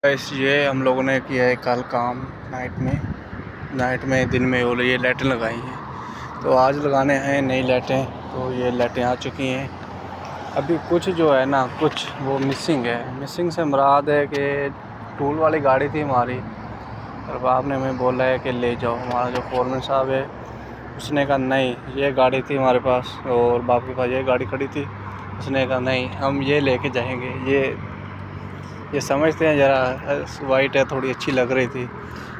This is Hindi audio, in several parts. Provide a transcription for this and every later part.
गाइस ये हम लोगों ने किया है कल काम नाइट में दिन में वो ये लाइटें लगाई हैं। तो आज लगाने हैं नई लाइटें। तो ये लाइटें आ चुकी हैं। अभी कुछ जो है ना कुछ वो मिसिंग है। मिसिंग से मुराद है कि टूल वाली गाड़ी थी हमारी और बाप ने हमें बोला है कि ले जाओ। हमारा जो फोरमैन साहब है उसने कहा नहीं, ये गाड़ी थी हमारे पास और बाप के पास ये गाड़ी खड़ी थी। उसने कहा नहीं, हम ये लेके जाएंगे। ये समझते हैं ज़रा वाइट है, थोड़ी अच्छी लग रही थी।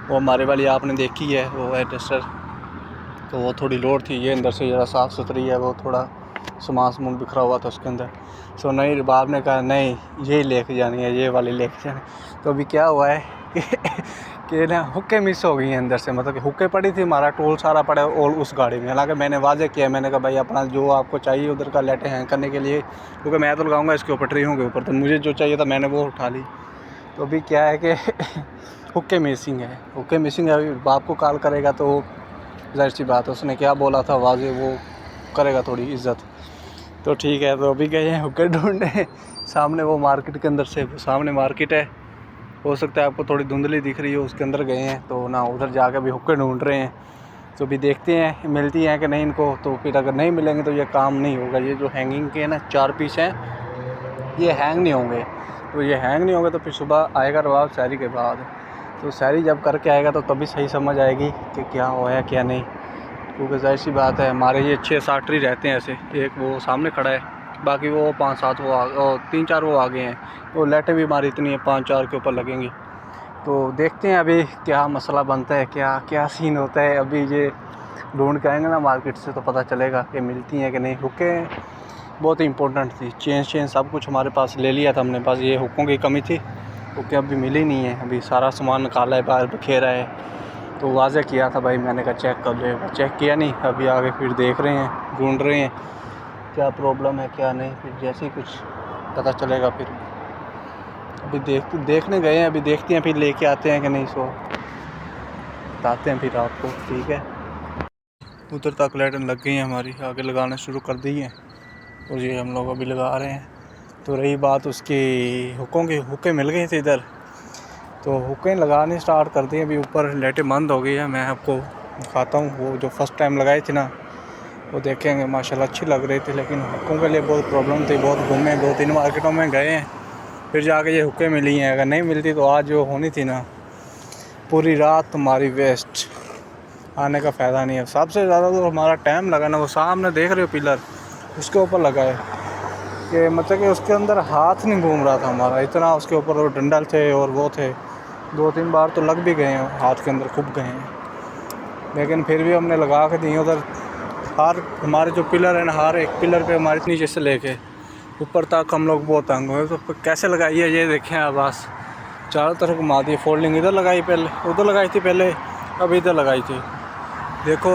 वो हमारे वाली आपने देखी है, वो है डस्टर। तो वो थोड़ी लोड थी। ये अंदर से ज़रा साफ़ सुथरी है, वो थोड़ा सामान बिखरा हुआ था उसके अंदर। सो नहीं, बाप ने कहा नहीं, ये लेके जानी है, ये वाली लेके जानी। तो अभी क्या हुआ है कि ना हुक्के मिस हो गई हैं अंदर से। मतलब कि हुक्के पड़ी थी, हमारा टूल सारा पड़ा है और उस गाड़ी में। हालांकि मैंने वाजे किया, मैंने कहा भाई अपना जो आपको चाहिए उधर का लाइटें हैंग करने के लिए, क्योंकि मैं तो लगाऊंगा इसके ऊपर, ट्रीयों के ऊपर। तो मुझे जो चाहिए था मैंने वो उठा ली। तो अभी क्या है कि हुक्के मिसिंग है। हुक्के मिसिंग है। अभी बाप को कॉल करेगा तो ज़ाहिर सी बात है, उसने क्या बोला था वाजे वो करेगा थोड़ी इज्जत। तो ठीक है, तो अभी गए हैं हुक्के ढूंढने। सामने वो मार्केट के अंदर से, सामने मार्केट है, हो सकता है आपको थोड़ी धुंधली दिख रही है, उसके अंदर गए हैं। तो ना उधर जाकर भी हुक्के ढूंढ रहे हैं। तो अभी देखते हैं मिलती हैं कि नहीं इनको। तो फिर अगर नहीं मिलेंगे तो ये काम नहीं होगा। ये जो हैंगिंग के ना 4 पीस हैं, ये हैंग नहीं होंगे। तो ये हैंग नहीं होंगे तो फिर सुबह आएगा रवाब शहरी के बाद। तो शहरी जब करके आएगा तो तभी सही समझ आएगी कि क्या हुआ है क्या नहीं। क्योंकि जाहिर सी बात है, हमारे ये 6-7 ट्री रहते हैं ऐसे। एक वो सामने खड़ा है, बाकी वो 5-7 वो 3-4 वो आगे हैं। वो लाइटें भी हमारी इतनी है, 5-4 के ऊपर लगेंगी। तो देखते हैं अभी क्या मसला बनता है, क्या क्या सीन होता है। अभी ये ढूंढ के आएंगे ना मार्केट से तो पता चलेगा कि मिलती हैं कि नहीं। हुक्के बहुत ही इंपॉर्टेंट थी, चेन सब कुछ हमारे पास ले लिया था हमने। पास ये हुक्कों की कमी थी, हुक्के अभी मिली नहीं है। अभी सारा सामान निकाला है, बाहर बखेरा है। तो वाज़े किया था भाई, मैंने कहा चेक कर ले, चेक किया नहीं। अभी आगे फिर देख रहे हैं, ढूंढ रहे हैं क्या प्रॉब्लम है क्या नहीं। फिर जैसे ही कुछ पता चलेगा फिर अभी देखने गए हैं। अभी देखते हैं फिर लेके आते हैं कि नहीं, सो बताते हैं फिर आपको। ठीक है, उधर तक लाइटें लग गई हैं हमारी, आगे लगाना शुरू कर दी है और ये हम लोग अभी लगा रहे हैं। तो रही बात उसकी हुक्कों की, हुक्के मिल गए थे इधर, तो हुक्के लगाने स्टार्ट कर दिए। अभी ऊपर लाइटें बंद हो गई है। मैं आपको दिखाता हूँ, वो जो फर्स्ट टाइम लगाई थी ना वो देखेंगे, माशाल्लाह अच्छी लग रही थी। लेकिन हुक्कों के लिए बहुत प्रॉब्लम थी, बहुत घूमे, 2-3 मार्केटों में गए हैं, फिर जाके ये हुक्के मिली हैं। अगर नहीं मिलती तो आज जो होनी थी ना, पूरी रात तुम्हारी वेस्ट, आने का फ़ायदा नहीं है। सबसे ज़्यादा तो हमारा टाइम लगा ना, वो सामने देख रहे हो पिलर, उसके ऊपर लगा है कि मतलब कि उसके अंदर हाथ नहीं घूम रहा था हमारा, इतना उसके ऊपर वो डंडल थे और वो थे। 2-3 बार तो लग भी गए हैं, हाथ के अंदर खूब गए हैं। लेकिन फिर भी हमने लगा के दिए उधर। हर हमारे जो पिलर है ना, हर एक पिलर पे हमारे नीचे से लेके ऊपर तक हम लोग बहुत तंग हुए। तो कैसे लगाई है ये देखें आप। बस चारों तरफ घुमा दी, फोल्डिंग इधर लगाई, पहले उधर लगाई थी, पहले अब इधर लगाई थी। देखो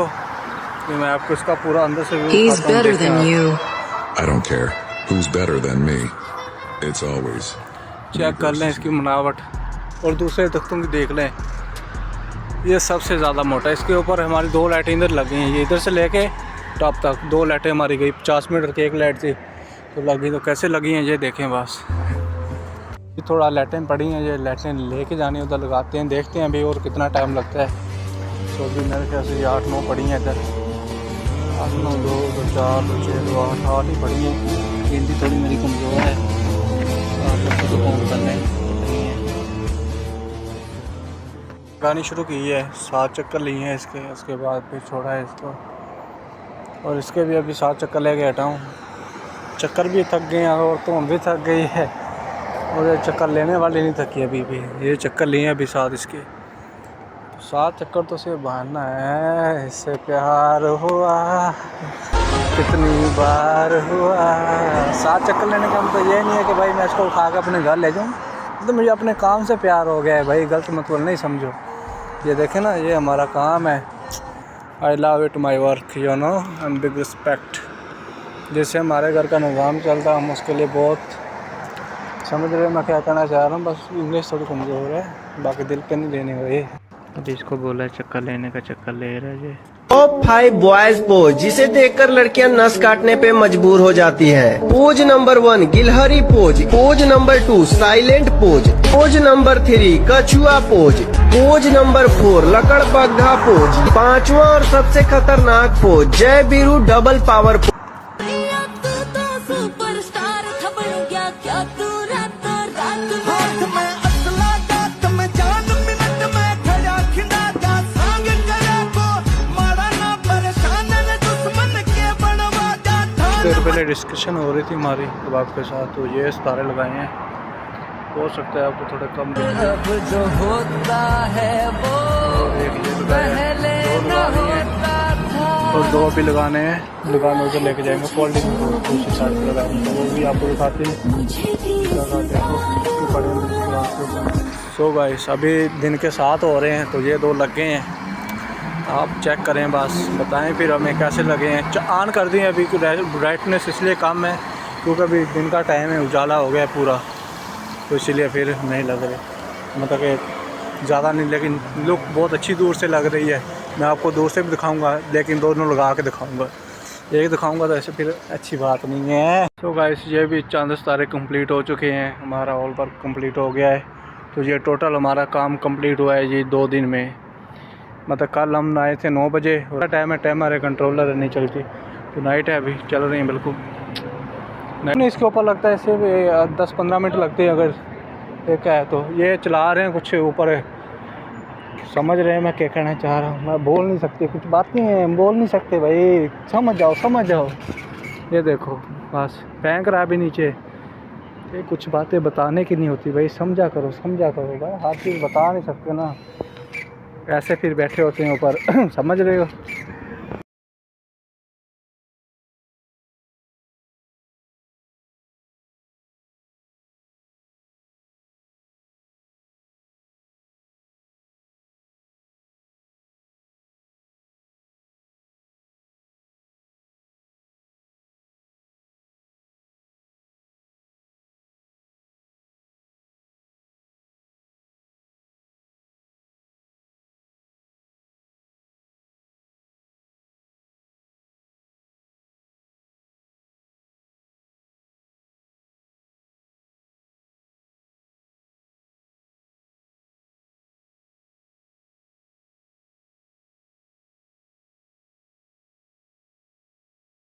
ये मैं आपको इसका पूरा अंदर से व्यू दिखाता हूँ, देखें आप। I don't care who's better than me. It's always check कर लें इसकी बनावट और दूसरे तख्तों की देख लें। ये सबसे ज़्यादा मोटा है। इसके ऊपर हमारी 2 लाइटें इधर लगी हैं, ये इधर से लेके टॉप तक 2 लाइटें हमारी गई। 50 मीटर की एक लाइट थी तो लगी। तो कैसे लगी हैं ये देखें। बस थोड़ा लाइटें पड़ी हैं, ये लाइटें लेके जानी, उधर लगाते हैं, देखते हैं अभी और कितना टाइम लगता है। तो अभी मेरे ख्याल से 8-9 पड़ी हैं इधर, 8-9, 2, 4, 6, 2, 8 ही पड़ी हैं। गिनती थोड़ी मेरी कमज़ोर है, तो काउंट करने लगानी शुरू की है। 7 चक्कर लिए हैं इसके, उसके बाद फिर छोड़ा है इसको। और इसके भी अभी 7 चक्कर लेके हटा हूँ। चक्कर भी थक गए हैं और तो भी थक गई है, और ये चक्कर लेने वाली नहीं थकी अभी भी। ये चक्कर लिए हैं अभी 7 इसके। 7 चक्कर तो सिर्फ बहाना है, इससे प्यार हुआ कितनी बार हुआ। 7 चक्कर लेने का मतलब ये नहीं है कि भाई मैं इसको उठा कर अपने घर ले जाऊँ। तो मुझे अपने काम से प्यार हो गया है भाई, गलत मतलब नहीं समझो। ये देखें ना, ये हमारा काम है। I love it my work, you know, and big respect. जैसे हमारे घर का निज़ाम चलता है, हम उसके लिए बहुत, समझ रहे मैं क्या कहना चाह रहा हूँ। बस इंग्लिश थोड़ी कमज़ोर है, बाकी दिल पे नहीं लेने हुए। अभी इसको बोला है चक्कर लेने का, चक्कर ले रहा है ये। टॉप 5 बॉयज पोज जिसे देखकर लड़कियां नस काटने पे मजबूर हो जाती हैं। पोज नंबर 1 गिलहरी pose, pose number 2 silent pose, pose number 3 कछुआ पोज, पोज नंबर 4 लकड़बग्घा पोज, पांचवा और सबसे खतरनाक पोज जय बीरू डबल पावर पोज। देर पहले डिस्कशन हो रही थी हमारी कबाब के साथ, तो ये सितारे लगाए हैं, हो सकता है आपको थोड़ा कम अब जो होता है वो एक ये लगाए हैं, दो लगाने हैं और दो अभी लगाने हैं, दुकान उधर लेके जाएंगे फोल्डिंग दूसरी साइड पे लगाएंगे, तो वो भी आपको दिखाते हैं। सो गाइस अभी दिन के 7 हो रहे हैं, तो ये 2 लग गए हैं, आप चेक करें बस बताएं फिर हमें कैसे लगे हैं। ऑन कर दिए अभी, ब्राइटनेस इसलिए कम है क्योंकि अभी दिन का टाइम है, उजाला हो गया है पूरा, तो इसीलिए फिर नहीं लग रहे, मतलब कि ज़्यादा नहीं, लेकिन लुक बहुत अच्छी दूर से लग रही है। मैं आपको दूर से भी दिखाऊंगा, लेकिन दोनों लगा के दिखाऊंगा, एक दिखाऊंगा तो ऐसे फिर अच्छी बात नहीं है। तो गाइस ये भी चंद सितारे कंप्लीट हो चुके हैं, हमारा ऑल वर्क कंप्लीट हो गया है, तो ये टोटल हमारा काम कंप्लीट हुआ है ये 2 दिन में। मतलब कल हम आए थे 9 बजे, और टाइम है, टाइम हमारे कंट्रोलर नहीं चलती, तो नाइट है अभी चल रही है बिल्कुल नहीं। इसके ऊपर लगता है सिर्फ 10-15 मिनट लगते हैं अगर एक है, तो ये चला रहे हैं कुछ ऊपर, समझ रहे हैं मैं क्या कहना चाह रहा हूँ, मैं बोल नहीं सकती, कुछ बातें हैं बोल नहीं सकते भाई, समझ जाओ। ये देखो बस फेंक रहा है अभी नीचे, ये कुछ बातें बताने की नहीं होती भाई, समझा करो भाई, हर चीज़ बता नहीं सकते ना, ऐसे फिर बैठे होते हैं ऊपर समझ रहे हो।